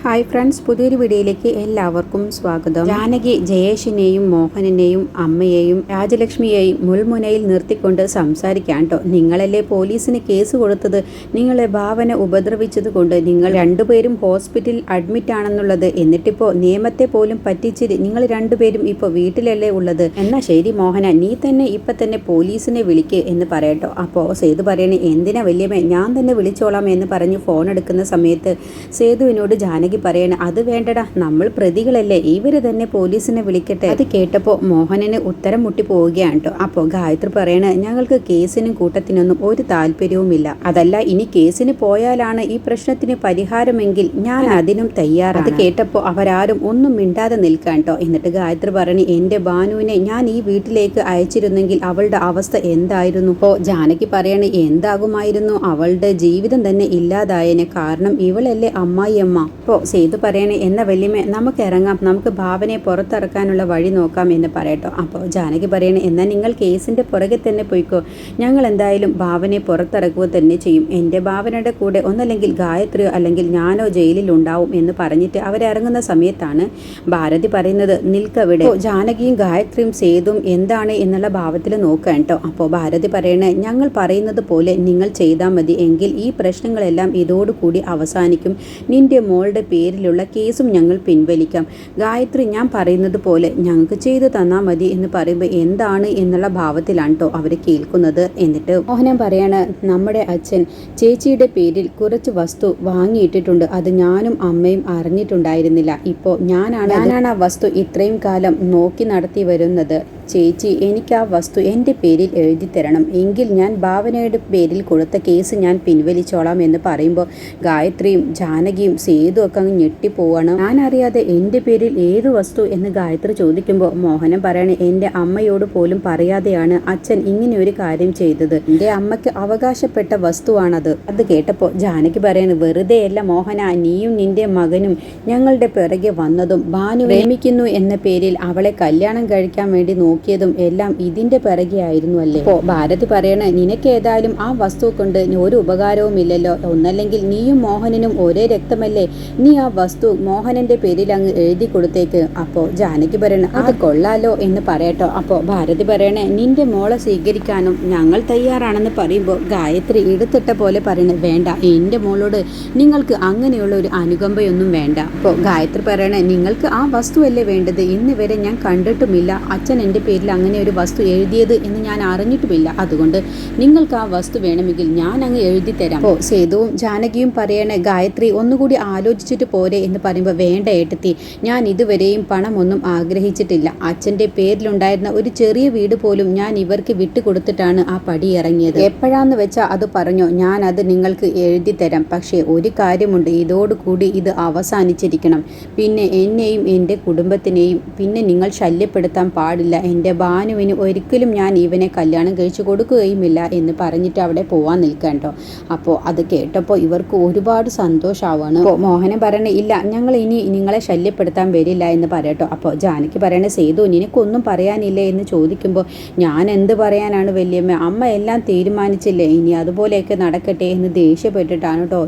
Hi friends, പുതിയൊരു വീഡിയോയിലേക്ക് എല്ലാവർക്കും സ്വാഗതം. ജാനകി ജയേഷിനെയും മോഹനനെയും അമ്മയെയും രാജലക്ഷ്മിയെയും മുൾമുനയിൽ നിർത്തിക്കൊണ്ട് സംസാരിക്കാൻ കേട്ടോ. നിങ്ങളല്ലേ പോലീസിന് കേസ് കൊടുത്തത്, നിങ്ങളെ ഭാവന ഉപദ്രവിച്ചത് കൊണ്ട് നിങ്ങൾ രണ്ടുപേരും ഹോസ്പിറ്റലിൽ അഡ്മിറ്റ് ആണെന്നുള്ളത്. എന്നിട്ടിപ്പോൾ നിയമത്തെ പോലും പറ്റിച്ചിട്ട് നിങ്ങൾ രണ്ടുപേരും ഇപ്പോൾ വീട്ടിലല്ലേ ഉള്ളത്. എന്നാ ശരി മോഹന, നീ തന്നെ ഇപ്പം തന്നെ പോലീസിനെ വിളിക്ക് എന്ന് പറയട്ടോ. അപ്പോൾ സേതു പറയണേ, എന്തിനാ വല്യമ്മേ, ഞാൻ തന്നെ വിളിച്ചോളാം എന്ന് പറഞ്ഞ് ഫോൺ എടുക്കുന്ന സമയത്ത് സേതുവിനോട് ജാനകി പറയണ, അത് വേണ്ടടാ, നമ്മൾ പ്രതികളല്ലേ, ഇവര് തന്നെ പോലീസിനെ വിളിക്കട്ടെ. അത് കേട്ടപ്പോൾ മോഹനന് ഉത്തരം മുട്ടി പോവുകയാണ് കേട്ടോ. അപ്പോൾ ഗായത്രി പറയണ, ഞങ്ങൾക്ക് കേസിനും കൂട്ടത്തിനൊന്നും ഒരു താല്പര്യവുമില്ല. അതല്ല, ഇനി കേസിന് പോയാലാണ് ഈ പ്രശ്നത്തിന് പരിഹാരമെങ്കിൽ ഞാൻ അതിനും തയ്യാറാണ്. അത് കേട്ടപ്പോൾ അവരാരും ഒന്നും മിണ്ടാതെ നിൽക്കാൻ കേട്ടോ. എന്നിട്ട് ഗായത്രി പറഞ്ഞു, എന്റെ ബാനുവിനെ ഞാൻ ഈ വീട്ടിലേക്ക് അയച്ചിരുന്നെങ്കിൽ അവളുടെ അവസ്ഥ എന്തായിരുന്നു? അപ്പോൾ ജാനകി പറയണ, എന്താകുമായിരുന്നു, അവളുടെ ജീവിതം തന്നെ ഇല്ലാതായനെ. കാരണം ഇവളല്ലേ അമ്മായിയമ്മ. അപ്പോൾ സേതു പറയണേ, എന്ന വല്യമ്മ നമുക്ക് ഇറങ്ങാം, നമുക്ക് ഭാവനയെ പുറത്തിറക്കാനുള്ള വഴി നോക്കാം എന്ന് പറയട്ടോ. അപ്പോൾ ജാനകി പറയണേ, എന്നാൽ നിങ്ങൾ കേസിന്റെ പുറകെ തന്നെ പോയിക്കോ, ഞങ്ങൾ എന്തായാലും ഭാവനയെ പുറത്തിറക്കുക തന്നെ ചെയ്യും. എൻ്റെ ഭാവനയുടെ കൂടെ ഒന്നല്ലെങ്കിൽ ഗായത്രിയോ അല്ലെങ്കിൽ ഞാനോ ജയിലിൽ ഉണ്ടാവും എന്ന് പറഞ്ഞിട്ട് അവരിറങ്ങുന്ന സമയത്താണ് ഭാരതി പറയുന്നത്, നിൽക്കവിടെ. ജാനകിയും ഗായത്രിയും സേതുവും എന്താണ് എന്നുള്ള ഭാവത്തിൽ നോക്കാൻ കേട്ടോ. അപ്പോൾ ഭാരതി പറയണേ, ഞങ്ങൾ പറയുന്നത് പോലെ നിങ്ങൾ ചെയ്താൽ മതി, എങ്കിൽ ഈ പ്രശ്നങ്ങളെല്ലാം ഇതോടുകൂടി അവസാനിക്കും. നിന്റെ മോളുടെ പേരിലുള്ള കേസും ഞങ്ങൾ പിൻവലിക്കാം. ഗായത്രി, ഞാൻ പറയുന്നത് പോലെ ഞങ്ങൾക്ക് ചെയ്തു തന്നാൽ മതി എന്ന് പറയുമ്പോൾ എന്താണ് എന്നുള്ള ഭാവത്തിലാണ് കേട്ടോ അവർ കേൾക്കുന്നത്. എന്നിട്ട് മോഹനൻ പറയാണ്, നമ്മുടെ അച്ഛൻ ചേച്ചിയുടെ പേരിൽ കുറച്ച് വസ്തു വാങ്ങിയിട്ടിട്ടുണ്ട്, അത് ഞാനും അമ്മയും അറിഞ്ഞിട്ടുണ്ടായിരുന്നില്ല. ഇപ്പോൾ ഞാനാണ് ആ വസ്തു ഇത്രയും കാലം നോക്കി നടത്തി വരുന്നത്. ചേച്ചി, എനിക്ക് ആ വസ്തു എൻ്റെ പേരിൽ എഴുതി തരണം, എങ്കിൽ ഞാൻ ഭാവനയുടെ പേരിൽ കൊടുത്ത കേസ് ഞാൻ പിൻവലിച്ചോളാം എന്ന് പറയുമ്പോൾ ഗായത്രിയും ജാനകിയും സേതു ഒക്കെ അങ്ങ് ഞെട്ടിപ്പോവാണ്. ഞാൻ അറിയാതെ എൻ്റെ പേരിൽ ഏത് വസ്തു എന്ന് ഗായത്രി ചോദിക്കുമ്പോൾ മോഹനൻ പറയാണ്, എൻ്റെ അമ്മയോട് പോലും പറയാതെയാണ് അച്ഛൻ ഇങ്ങനെ ഒരു കാര്യം ചെയ്തത്. എൻ്റെ അമ്മയ്ക്ക് അവകാശപ്പെട്ട വസ്തുവാണത്. അത് കേട്ടപ്പോൾ ജാനകി പറയാണ്, വെറുതെയല്ല മോഹന, നീയും നിന്റെ മകനും ഞങ്ങളുടെ പിറകെ വന്നതും ഭാനു പ്രേമിക്കുന്നു എന്ന പേരിൽ അവളെ കല്യാണം കഴിക്കാൻ വേണ്ടി നോക്കിയതും എല്ലാം ഇതിന്റെ പിറകെ ആയിരുന്നു അല്ലേ. അപ്പോൾ ഭാരതി പറയണേ, നിനക്ക് ഏതായാലും ആ വസ്തു കൊണ്ട് ഒരു ഉപകാരവും ഇല്ലല്ലോ, ഒന്നല്ലെങ്കിൽ നീയും മോഹനനും ഒരേ രക്തമല്ലേ, നീ ആ വസ്തു മോഹനന്റെ പേരിൽ അങ്ങ് എഴുതി കൊടുത്തേക്ക്. അപ്പോൾ ജാനകി പറയണ, അത് കൊള്ളാലോ എന്ന് പറയട്ടോ. അപ്പോൾ ഭാരതി പറയണേ, നിന്റെ മോളെ സ്വീകരിക്കാനും ഞങ്ങൾ തയ്യാറാണെന്ന് പറയുമ്പോൾ ഗായത്രി എടുത്തിട്ട പോലെ പറയണേ, വേണ്ട, എൻ്റെ മോളോട് നിങ്ങൾക്ക് അങ്ങനെയുള്ള ഒരു അനുകമ്പയൊന്നും വേണ്ട. അപ്പോൾ ഗായത്രി പറയണേ, നിങ്ങൾക്ക് ആ വസ്തുവല്ലേ വേണ്ടത്, ഇന്ന് വരെ ഞാൻ കണ്ടിട്ടുമില്ല അച്ഛൻ എൻ്റെ പേരിൽ അങ്ങനെ ഒരു വസ്തു എഴുതിയത് എന്ന് ഞാൻ അറിഞ്ഞിട്ടുമില്ല. അതുകൊണ്ട് നിങ്ങൾക്ക് ആ വസ്തു വേണമെങ്കിൽ ഞാൻ അങ്ങ് എഴുതി തരാം. അപ്പോൾ സേതുവും ജാനകിയും പറയണേ, ഗായത്രി ഒന്നുകൂടി ആലോചിച്ചിട്ട് പോരെ എന്ന് പറയുമ്പോൾ, വേണ്ട ഏട്ടത്തി, ഞാൻ ഇതുവരെയും പണമൊന്നും ആഗ്രഹിച്ചിട്ടില്ല. അച്ഛൻ്റെ പേരിലുണ്ടായിരുന്ന ഒരു ചെറിയ വീട് പോലും ഞാൻ ഇവർക്ക് വിട്ടുകൊടുത്തിട്ടാണ് ആ പടി ഇറങ്ങിയത്. എപ്പോഴാന്ന് വെച്ചാൽ അത് പറഞ്ഞോ, ഞാൻ അത് നിങ്ങൾക്ക് എഴുതി തരാം. പക്ഷേ ഒരു കാര്യമുണ്ട്, ഇതോടുകൂടി ഇത് അവസാനിച്ചിരിക്കണം. പിന്നെ എന്നെയും എൻ്റെ കുടുംബത്തിനെയും പിന്നെ നിങ്ങൾ ശല്യപ്പെടുത്താൻ പാടില്ല. എൻ്റെ ഭാനുവിന് ഒരിക്കലും ഞാൻ ഇവനെ കല്യാണം കഴിച്ചു കൊടുക്കുകയുമില്ല എന്ന് പറഞ്ഞിട്ട് അവിടെ പോവാൻ നിൽക്കണ്ടോ. അപ്പോൾ അത് കേട്ടപ്പോൾ ഇവർക്ക് ഒരുപാട് സന്തോഷമാവാണ്. അപ്പോൾ മോഹനൻ പറയണേ, ഇല്ല, ഞങ്ങൾ ഇനി നിങ്ങളെ ശല്യപ്പെടുത്താൻ വരില്ല എന്ന് പറയട്ടോ. അപ്പോൾ ജാനകി പറയണേ, സേതു നിനക്കൊന്നും പറയാനില്ലേ എന്ന് ചോദിക്കുമ്പോൾ, ഞാൻ എന്ത് പറയാനാണ് വല്യമ്മ, അമ്മ എല്ലാം തീരുമാനിച്ചില്ലേ, ഇനി അതുപോലെയൊക്കെ നടക്കട്ടെ എന്ന് ദേഷ്യപ്പെട്ടിട്ടാണ് കേട്ടോ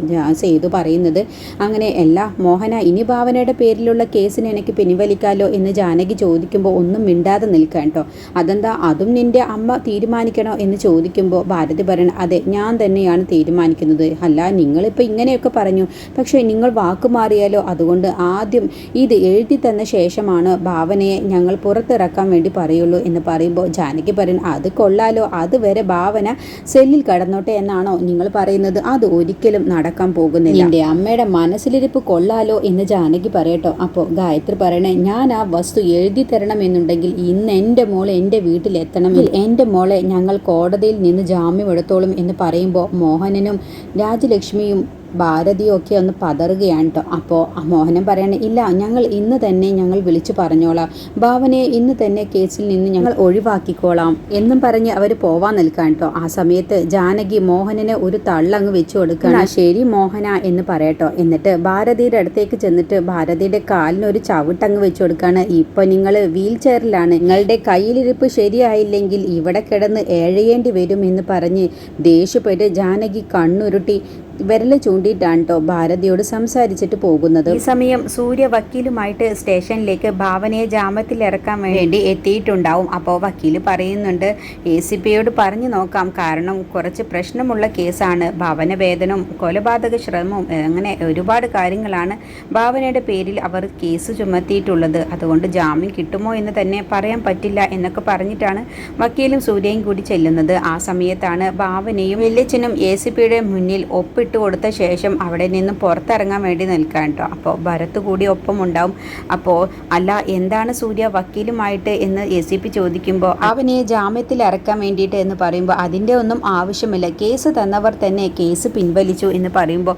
സേതു പറയുന്നത്. അങ്ങനെ അല്ല മോഹന, ഇനി ഭാവനയുടെ പേരിലുള്ള കേസിന് എനിക്ക് പിൻവലിക്കാലോ എന്ന് ജാനകി ചോദിക്കുമ്പോൾ ഒന്നും മിണ്ടാതെ നിൽക്കാൻ കേട്ടോ. അതെന്താ, അതും നിന്റെ അമ്മ തീരുമാനിക്കണോ എന്ന് ചോദിക്കുമ്പോൾ ഭാരതി പറയണം, അതെ, ഞാൻ തന്നെയാണ് തീരുമാനിക്കുന്നത്. അല്ല, നിങ്ങളിപ്പോൾ ഇങ്ങനെയൊക്കെ പറഞ്ഞു, പക്ഷേ നിങ്ങൾ വാക്കുമാറിയാലോ, അതുകൊണ്ട് ആദ്യം ഇത് എഴുതി തന്ന ശേഷമാണ് ഭാവനയെ ഞങ്ങൾ പുറത്തിറക്കാൻ വേണ്ടി പറയുള്ളൂ എന്ന് പറയുമ്പോൾ ജാനകി പറയണം, അത് കൊള്ളാലോ, അതുവരെ ഭാവന സെല്ലിൽ കടന്നോട്ടെ എന്നാണോ നിങ്ങൾ പറയുന്നത്? അത് ഒരിക്കലും നടക്കാൻ പോകുന്നില്ല. എൻ്റെ അമ്മയുടെ മനസ്സിലിരിപ്പ് കൊള്ളാലോ എന്ന് ജാനകി പറയട്ടോ. അപ്പോൾ ഗായത്രി പറയണേ, ഞാൻ ആ വസ്തു എഴുതി തരണമെന്നുണ്ടെങ്കിൽ ഇന്ന് എൻ്റെ മോളെ എൻ്റെ വീട്ടിലെത്തണം, എൻ്റെ മോളെ ഞങ്ങൾ കോടതിയിൽ നിന്ന് ജാമ്യം എടുത്തോളും എന്ന് പറയുമ്പോൾ മോഹനനും രാജലക്ഷ്മിയും ഭാരതിയൊക്കെ ഒന്ന് പതറുകയാണ് കേട്ടോ. അപ്പോൾ മോഹനൻ പറയണേ, ഇല്ല, ഞങ്ങൾ ഇന്ന് തന്നെ ഞങ്ങൾ വിളിച്ചു പറഞ്ഞോളാം, ഭാവനയെ ഇന്ന് തന്നെ കേസിൽ നിന്ന് ഞങ്ങൾ ഒഴിവാക്കിക്കോളാം എന്നും പറഞ്ഞ് അവർ പോവാൻ നിൽക്കാൻ കേട്ടോ. ആ സമയത്ത് ജാനകി മോഹനനെ ഒരു തള്ളങ്ങ് വെച്ചു കൊടുക്കണം. ശരി മോഹന എന്ന് പറയട്ടോ. എന്നിട്ട് ഭാരതിയുടെ അടുത്തേക്ക് ചെന്നിട്ട് ഭാരതിയുടെ കാലിന് ഒരു ചവിട്ടങ്ങ് വെച്ചു കൊടുക്കുകയാണ്. ഇപ്പൊ നിങ്ങൾ വീൽ ചെയറിലാണ്, നിങ്ങളുടെ കയ്യിലിരിപ്പ് ശരിയായില്ലെങ്കിൽ ഇവിടെ കിടന്ന് എഴയേണ്ടി വരും എന്ന് പറഞ്ഞ് ദേഷ്യപ്പെട്ട് ജാനകി കണ്ണുരുട്ടി വിരൽ ചൂണ്ടിയിട്ടാണ് കേട്ടോ ഭാരതിയോട് സംസാരിച്ചിട്ട് പോകുന്നത്. ഈ സമയം സൂര്യ വക്കീലുമായിട്ട് സ്റ്റേഷനിലേക്ക് ഭാവനയെ ജാമ്യത്തിൽ ഇറക്കാൻ വേണ്ടി എത്തിയിട്ടുണ്ടാവും. അപ്പോൾ വക്കീൽ പറയുന്നുണ്ട്, ACPയോട് പറഞ്ഞു നോക്കാം, കാരണം കുറച്ച് പ്രശ്നമുള്ള കേസാണ്. ഭവനവേദനവും കൊലപാതക ശ്രമവും അങ്ങനെ ഒരുപാട് കാര്യങ്ങളാണ് ഭാവനയുടെ പേരിൽ അവർ കേസ് ചുമത്തിയിട്ടുള്ളത്. അതുകൊണ്ട് ജാമ്യം കിട്ടുമോ എന്ന് തന്നെ പറയാൻ പറ്റില്ല എന്നൊക്കെ പറഞ്ഞിട്ടാണ് വക്കീലും സൂര്യയും കൂടി ചെല്ലുന്നത്. ആ സമയത്താണ് ഭാവനയും വല്യച്ഛനും ACPയുടെ മുന്നിൽ ഒപ്പിട്ട് കൊടുത്ത ശേഷം അവിടെ നിന്നും പുറത്തിറങ്ങാൻ വേണ്ടി നിൽക്കാൻ കേട്ടോ. അപ്പോൾ ഭരത് കൂടി ഒപ്പമുണ്ടാവും. അപ്പോൾ അല്ല, എന്താണ് സൂര്യ വക്കീലുമായിട്ട് എന്ന് ACP ചോദിക്കുമ്പോൾ അവനെ ജാമ്യത്തിൽ ഇറക്കാൻ വേണ്ടിയിട്ട് എന്ന് പറയുമ്പോൾ അതിൻ്റെ ഒന്നും ആവശ്യമില്ല, കേസ് തന്നവർ തന്നെ കേസ് പിൻവലിച്ചു എന്ന് പറയുമ്പോൾ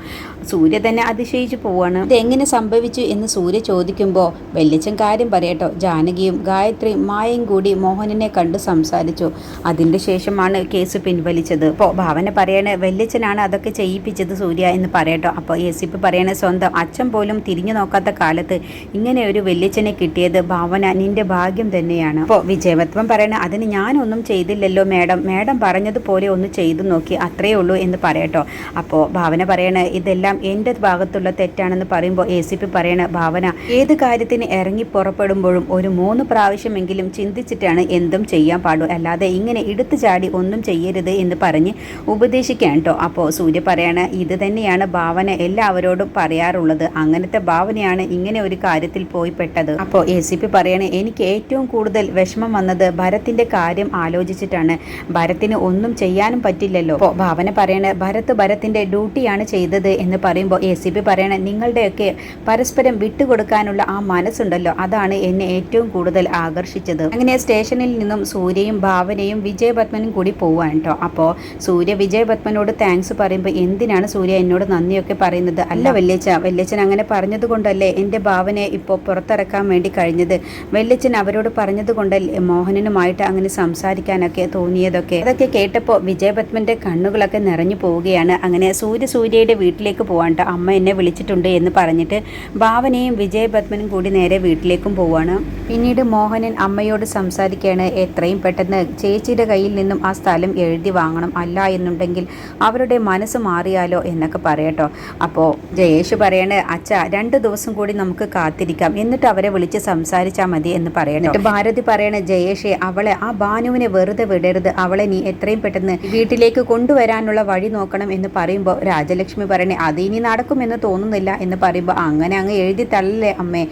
സൂര്യ തന്നെ അതിശയിച്ചു പോവാണ്. ഇതെങ്ങനെ സംഭവിച്ചു എന്ന് സൂര്യ ചോദിക്കുമ്പോൾ വല്യച്ഛൻ കാര്യം പറയട്ടോ, ജാനകിയും ഗായത്രിയും മായയും കൂടി മോഹനനെ കണ്ട് സംസാരിച്ചു, അതിൻ്റെ ശേഷമാണ് കേസ് പിൻവലിച്ചത്. അപ്പോൾ ഭാവന പറയണേ വല്യച്ഛനാണ് അതൊക്കെ ചെയ്യിപ്പിച്ചത് സൂര്യ എന്ന് പറയട്ടോ. അപ്പോൾ ACP പറയണേ, സ്വന്തം അച്ഛൻ പോലും തിരിഞ്ഞു നോക്കാത്ത കാലത്ത് ഇങ്ങനെ ഒരു വല്യച്ഛനെ കിട്ടിയത് ഭാവന നിന്റെ ഭാഗ്യം തന്നെയാണ്. അപ്പോൾ വിജയവത്വം പറയണേ, അതിന് ഞാനൊന്നും ചെയ്തില്ലല്ലോ മേഡം പറഞ്ഞതുപോലെ ഒന്ന് ചെയ്തു നോക്കി, അത്രയേ ഉള്ളൂ എന്ന് പറയട്ടോ. അപ്പോൾ ഭാവന പറയണേ, ഇതെല്ലാം എൻ്റെ ഭാഗത്തുള്ള തെറ്റാണെന്ന് പറയുമ്പോൾ ACP പറയണ, ഭാവന ഏത് കാര്യത്തിന് ഇറങ്ങി പുറപ്പെടുമ്പോഴും ഒരു 3 പ്രാവശ്യമെങ്കിലും ചിന്തിച്ചിട്ടാണ് എന്തും ചെയ്യാൻ പാടൂ, അല്ലാതെ ഇങ്ങനെ എടുത്തു ചാടി ഒന്നും ചെയ്യരുത് എന്ന് പറഞ്ഞ് ഉപദേശിക്കാൻ കേട്ടോ. അപ്പോൾ സൂര്യ പറയാണ്, ഇത് തന്നെയാണ് ഭാവന എല്ലാവരോടും പറയാറുള്ളത്, അങ്ങനത്തെ ഭാവനയാണ് ഇങ്ങനെ ഒരു കാര്യത്തിൽ പോയി പെട്ടത്. അപ്പോൾ ACP പറയണേ, എനിക്ക് ഏറ്റവും കൂടുതൽ വിഷമം വന്നത് ഭരത്തിന്റെ കാര്യം ആലോചിച്ചിട്ടാണ്, ഭരത്തിന് ഒന്നും ചെയ്യാനും പറ്റില്ലല്ലോ. അപ്പോൾ ഭാവന പറയണേ, ഭരത്തിന്റെ ഡ്യൂട്ടിയാണ് ചെയ്തത് എന്ന് പറയുമ്പോൾ ACP പറയണേ, നിങ്ങളുടെയൊക്കെ പരസ്പരം വിട്ടുകൊടുക്കാനുള്ള ആ മനസ്സുണ്ടല്ലോ, അതാണ് എന്നെ ഏറ്റവും കൂടുതൽ ആകർഷിച്ചത്. അങ്ങനെ സ്റ്റേഷനിൽ നിന്നും സൂര്യയും ഭാവനയും വിജയപത്മനും കൂടി പോവാൻ കേട്ടോ. അപ്പോൾ സൂര്യ വിജയപത്മനോട് താങ്ക്സ് പറയുമ്പോൾ, എന്തിനാണ് സൂര്യ എന്നോട് നന്ദിയൊക്കെ പറയുന്നത്? അല്ല വല്യച്ഛൻ അങ്ങനെ പറഞ്ഞത് കൊണ്ടല്ലേ എൻ്റെ ഭാവനയെ ഇപ്പോൾ പുറത്തിറക്കാൻ വേണ്ടി കഴിഞ്ഞത്, വല്യച്ഛൻ അവരോട് പറഞ്ഞത് കൊണ്ടല്ലേ മോഹനനുമായിട്ട് അങ്ങനെ സംസാരിക്കാനൊക്കെ തോന്നിയതൊക്കെ. അതൊക്കെ കേട്ടപ്പോൾ വിജയപത്മന്റെ കണ്ണുകളൊക്കെ നിറഞ്ഞു പോവുകയാണ്. അങ്ങനെ സൂര്യയുടെ വീട്ടിലേക്ക് പോവാൻ കേട്ടോ. അമ്മ എന്നെ വിളിച്ചിട്ടുണ്ട് എന്ന് പറഞ്ഞിട്ട് ഭാവനയും വിജയപത്മനും കൂടി നേരെ വീട്ടിലേക്കും പോവാണ്. പിന്നീട് മോഹനൻ അമ്മയോട് സംസാരിക്കുകയാണ്, എത്രയും പെട്ടെന്ന് ചേച്ചിയുടെ കയ്യിൽ നിന്നും ആ സ്ഥലം എഴുതി വാങ്ങണം, അല്ല എന്നുണ്ടെങ്കിൽ അവരുടെ മനസ്സ് മാറിയാലോ എന്നൊക്കെ പറയട്ടോ. അപ്പോൾ ജയേഷ് പറയണേ, അച്ഛ 2 ദിവസം കൂടി നമുക്ക് കാത്തിരിക്കാം, എന്നിട്ട് അവരെ വിളിച്ച് സംസാരിച്ചാൽ മതി എന്ന് പറയണം. ഭാരതി പറയണ, ജയേഷെ അവളെ ആ ഭാനുവിനെ വെറുതെ വിടരുത്, അവളെ നീ എത്രയും പെട്ടെന്ന് വീട്ടിലേക്ക് കൊണ്ടുവരാനുള്ള വഴി നോക്കണം എന്ന് പറയുമ്പോൾ രാജലക്ഷ്മി പറയണേ, അത് ഇനി നടക്കുമെന്ന് തോന്നുന്നില്ല എന്ന് പറയുമ്പോൾ, അങ്ങനെ അങ്ങ് എഴുതി തള്ളല്ലേ അമ്മേ,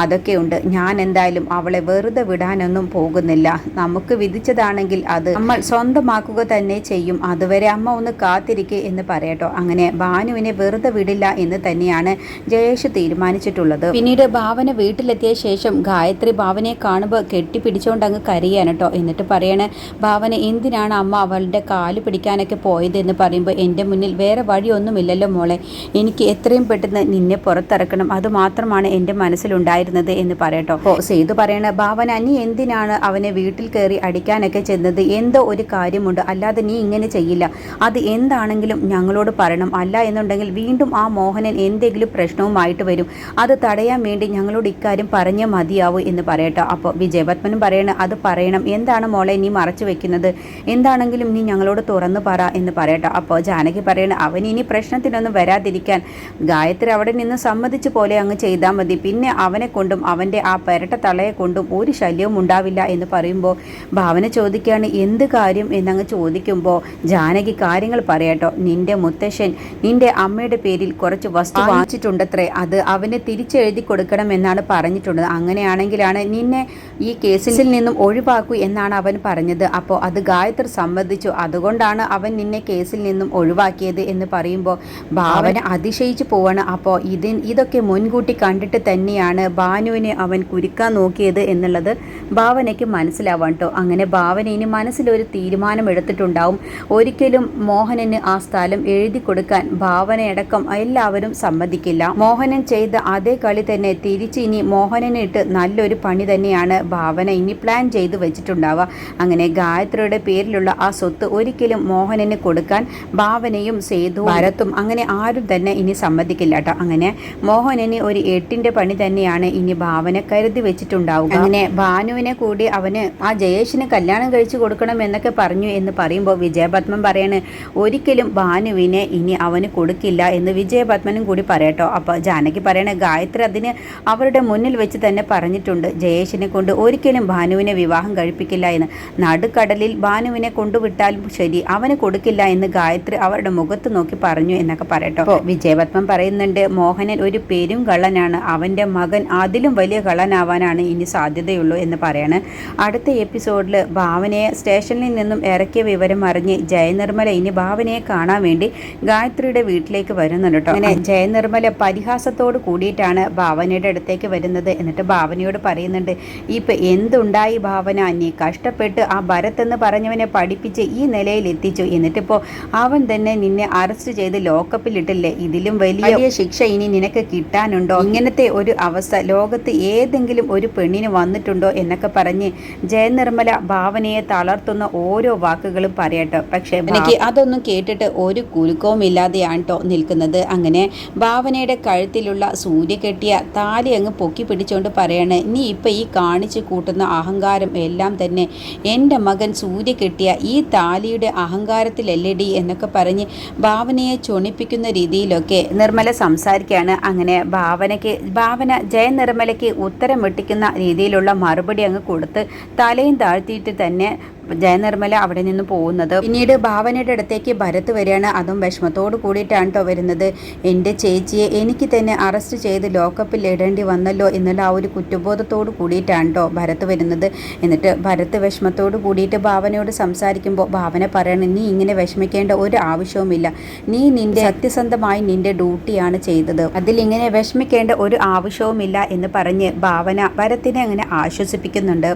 അതൊക്കെയുണ്ട്, ഞാൻ എന്തായാലും അവളെ വെറുതെ വിടാനൊന്നും പോകുന്നില്ല, നമുക്ക് വിധിച്ചതാണെങ്കിൽ അത് നമ്മൾ സ്വന്തമാക്കുക തന്നെ ചെയ്യും, അതുവരെ അമ്മ ഒന്ന് കാത്തിരിക്കുക എന്ന് പറയട്ടോ. അങ്ങനെ ഭാനുവിനെ വെറുതെ വിടില്ല എന്ന് തന്നെയാണ് ജയേഷ് തീരുമാനിച്ചിട്ടുള്ളത്. പിന്നീട് ഭാവന വീട്ടിലെത്തിയ ശേഷം ഗായത്രി ഭാവനയെ കാണുമ്പോൾ കെട്ടിപ്പിടിച്ചുകൊണ്ട് അങ്ങ് കരയാനട്ടോ. എന്നിട്ട് പറയണേ, ഭാവന എന്തിനാണ് അമ്മ അവളുടെ കാല് പിടിക്കാനൊക്കെ പോയത് എന്ന് പറയുമ്പോൾ, എൻ്റെ മുന്നിൽ വേറെ വഴിയൊന്നുമില്ലല്ലോ മോളെ, എനിക്ക് എത്രയും പെട്ടെന്ന് നിന്നെ പുറത്തിറക്കണം, അത് മാത്രമാണ് എൻ്റെ മനസ്സിലുണ്ടായിരുന്നത് എന്ന് പറയട്ടോ. അപ്പോൾ സേതു പറയണ, ഭാവന നീ എന്തിനാണ് അവനെ വീട്ടിൽ കയറി അടിക്കാനൊക്കെ ചെന്നത്, എന്തോ ഒരു കാര്യമുണ്ട്, അല്ലാതെ നീ ഇങ്ങനെ ചെയ്യില്ല, അത് എന്താണെങ്കിലും ഞങ്ങളോട് പറയണം, അല്ല എന്നുണ്ടെങ്കിൽ വീണ്ടും ആ മോഹനൻ എന്തെങ്കിലും പ്രശ്നവുമായിട്ട് വരും, അത് തടയാൻ വേണ്ടി ഞങ്ങളോട് ഇക്കാര്യം പറഞ്ഞേ മതിയാവൂ എന്ന് പറയട്ടോ. അപ്പോൾ വിജയപത്മനും പറയണ, അത് പറയണം, എന്താണ് മോളെ നീ മറച്ചു വെക്കുന്നത്, എന്താണെങ്കിലും നീ ഞങ്ങളോട് തുറന്നു പറ എന്ന് പറയട്ടോ. അപ്പോൾ ജാനകി പറയണ, അവൻ ഇനി പ്രശ്നത്തിനൊന്നും വരാതിരിക്കാൻ ഗായത്രി അവിടെ നിന്ന് സമ്മതിച്ചു പോലെ അങ്ങ് ചെയ്താൽ മതി, പിന്നെ അവനെ കൊണ്ടും അവൻ്റെ ആ പെരട്ട തളയെ കൊണ്ടും ഒരു ശല്യവും ഉണ്ടാവില്ല എന്ന് പറയുമ്പോൾ ഭാവന ചോദിക്കുകയാണ്, എന്ത് കാര്യം എന്നങ്ങ് ചോദിക്കുമ്പോൾ ജാനകി കാര്യങ്ങൾ പറയട്ടോ. നിന്റെ മുത്തശ്ശൻ നിന്റെ അമ്മയുടെ പേരിൽ കുറച്ച് വസ്തു വാങ്ങിച്ചിട്ടുണ്ടത്രേ, അത് അവന് തിരിച്ചെഴുതി കൊടുക്കണമെന്നാണ് പറഞ്ഞിട്ടുള്ളത്, അങ്ങനെയാണെങ്കിലാണ് നിന്നെ ഈ കേസിൽ നിന്നും ഒഴിവാക്കൂ എന്നാണ് അവൻ പറഞ്ഞത്. അപ്പോൾ അത് ഗായത്രി സമ്മതിച്ചു, അതുകൊണ്ടാണ് അവൻ നിന്നെ കേസിൽ നിന്നും ഒഴിവാക്കിയത് എന്ന് പറയുമ്പോൾ ഭാവന അതിശയിച്ചു പോവാണ്. അപ്പോൾ ഇതൊക്കെ മുൻകൂട്ടി കണ്ടിട്ട് തന്നെയാണ് ഭാനുവിനെ അവൻ കുരുക്കാൻ നോക്കിയത് എന്നുള്ളത് ഭാവനയ്ക്ക് മനസ്സിലാവാൻ കേട്ടോ. അങ്ങനെ ഭാവന ഇനി മനസ്സിലൊരു തീരുമാനം എടുത്തിട്ടുണ്ടാവും, ഒരിക്കലും മോഹനന് ആ സ്ഥലം എഴുതി കൊടുക്കാൻ ഭാവനയടക്കം എല്ലാവരും സമ്മതിക്കില്ല. മോഹനൻ ചെയ്ത അതേ കളി തന്നെ തിരിച്ച് ഇനി മോഹനനിട്ട് നല്ലൊരു പണി തന്നെയാണ് ഭാവന ഇനി പ്ലാൻ ചെയ്ത് വെച്ചിട്ടുണ്ടാവുക. അങ്ങനെ ഗായത്രിയുടെ പേരിലുള്ള ആ സ്വത്ത് ഒരിക്കലും മോഹനന് കൊടുക്കാൻ ഭാവനയും സേതു ഭരത്തും അങ്ങനെ ആരും തന്നെ ഇനി സമ്മതിക്കില്ല കേട്ടോ. അങ്ങനെ മോഹനന് ഒരു 8ന്റെ പണി തന്നെയാണ് ഇനി ഭാവന കരുതി വെച്ചിട്ടുണ്ടാവുക. അങ്ങനെ ഭാനുവിനെ കൂടി അവന് ആ ജയേഷിന് കല്യാണം കഴിച്ചു കൊടുക്കണം എന്നൊക്കെ പറഞ്ഞു എന്ന് പറയുമ്പോൾ വിജയപത്മൻ പറയാണ്, ഒരിക്കലും ഭാനുവിനെ ഇനി അവന് കൊടുക്കില്ല എന്ന് വിജയപത്മനും കൂടി പറയട്ടോ. അപ്പോൾ ജാനകി പറയണേ ഗായത്രി അതിന് അവരുടെ മുന്നിൽ വെച്ച് തന്നെ പറഞ്ഞിട്ടുണ്ട്, ജയേഷിനെ കൊണ്ട് ഒരിക്കലും ഭാനുവിനെ വിവാഹം കഴിപ്പിക്കില്ല എന്ന്. നടുക്കടലിൽ ഭാനുവിനെ കൊണ്ടുവിട്ടാലും ശരി അവന് കൊടുക്കില്ല എന്ന് ഗായത്രി അവരുടെ മുഖത്ത് നോക്കി പറഞ്ഞു എന്നൊക്കെ പറയട്ടോ. അപ്പോൾ വിജയപത്മൻ പറയുന്നുണ്ട്, മോഹനൻ ഒരു പെരും കള്ളനാണ്, അവൻ്റെ മകൻ അതിലും വലിയ കള്ളനാവാനാണ് ഇനി സാധ്യതയുള്ളൂ എന്ന് പറയാണ്. അടുത്ത എപ്പിസോഡിൽ ഭാവനയെ സ്റ്റേഷനിൽ നിന്നും ഇറക്കിയ വിവരം അറിഞ്ഞ് ജയനിർമ്മല ഇനി ഭാവനയെ കാണാൻ വേണ്ടി ഗായത്രിയുടെ വീട്ടിലേക്ക് വരുന്നുണ്ട് കേട്ടോ. അങ്ങനെ ജയനിർമ്മല പരിഹാസത്തോട് കൂടിയിട്ടാണ് ഭാവനയുടെ അടുത്തേക്ക് വരുന്നത്. എന്നിട്ട് ഭാവനയോട് പറയുന്നുണ്ട്, ഇപ്പം എന്തുണ്ടായി ഭാവന, നീ കഷ്ടപ്പെട്ട് ആ ഭരത് എന്ന് പറഞ്ഞവനെ പഠിപ്പിച്ച് ഈ നിലയിൽ എത്തിച്ചു, എന്നിട്ടിപ്പോൾ അവൻ തന്നെ നിന്നെ അറസ്റ്റ് ചെയ്ത് ലോക്കപ്പിലിട്ടില്ലേ, ഇതിലും വലിയ ശിക്ഷ ഇനി നിനക്ക് കിട്ടാനുണ്ടോ? ഇങ്ങനത്തെ ഒരു അവസ്ഥ ലോകത്ത് ഏതെങ്കിലും ഒരു പെണ്ണിന് വന്നിട്ടുണ്ടോ എന്നൊക്കെ പറഞ്ഞ് ജയനിർമ്മല ഭാവനയെ തളർത്തുന്ന ഓരോ വാക്കുകളും പറയട്ടോ. പക്ഷേ എനിക്ക് അതൊന്നും കേട്ടിട്ട് ഒരു കുലുക്കവും ഇല്ലാതെയാണ് കേട്ടോ നിൽക്കുന്നത്. അങ്ങനെ ഭാവനയുടെ കഴുത്തിലുള്ള സൂര്യ കെട്ടിയ താലി അങ്ങ് പൊക്കി പിടിച്ചുകൊണ്ട് പറയാണ്, നീ ഇപ്പം ഈ കാണിച്ചു കൂട്ടുന്ന അഹങ്കാരം എല്ലാം തന്നെ എൻ്റെ മകൻ സൂര്യ കെട്ടിയ ഈ താലിയുടെ അഹങ്കാരത്തിലല്ലടി എന്നൊക്കെ പറഞ്ഞ് ഭാവനയെ ചൊണിപ്പിക്കുന്ന രീതിയിലൊക്കെ നിർമ്മല സംസാരിക്കുകയാണ്. അങ്ങനെ ഭാവന ജയനിർമ്മലയ്ക്ക് ഉത്തരം വെട്ടിക്കുന്ന രീതിയിലുള്ള മറുപടി അങ്ങ് കൊടുത്ത് തലയും താഴ്ത്തിയിട്ട് തന്നെ ജയനിർമ്മല അവിടെ നിന്ന് പോകുന്നത്. പിന്നീട് ഭാവനയുടെ അടുത്തേക്ക് ഭരത് വരികയാണ്. അതും വിഷമത്തോട് കൂടിയിട്ടാണ് കേട്ടോ വരുന്നത്. എൻ്റെ ചേച്ചിയെ എനിക്ക് തന്നെ അറസ്റ്റ് ചെയ്ത് ലോക്കപ്പിൽ ഇടേണ്ടി വന്നല്ലോ എന്നുള്ള ആ ഒരു കുറ്റബോധത്തോട് കൂടിയിട്ടാണ് കേട്ടോ ഭരത് വരുന്നത്. എന്നിട്ട് ഭരത് വിഷമത്തോട് കൂടിയിട്ട് ഭാവനയോട് സംസാരിക്കുമ്പോൾ ഭാവന പറയണം, നീ ഇങ്ങനെ വിഷമിക്കേണ്ട ഒരു ആവശ്യവുമില്ല, നീ നിൻ്റെ സത്യസന്ധമായി നിൻ്റെ ഡ്യൂട്ടിയാണ് ചെയ്തത്, അതിലിങ്ങനെ വിഷമിക്കേണ്ട ഒരു ആവശ്യവുമില്ല എന്ന് പറഞ്ഞ് ഭാവന ഭരത്തിനെ അങ്ങനെ ആശ്വസിപ്പിക്കുന്നുണ്ട്.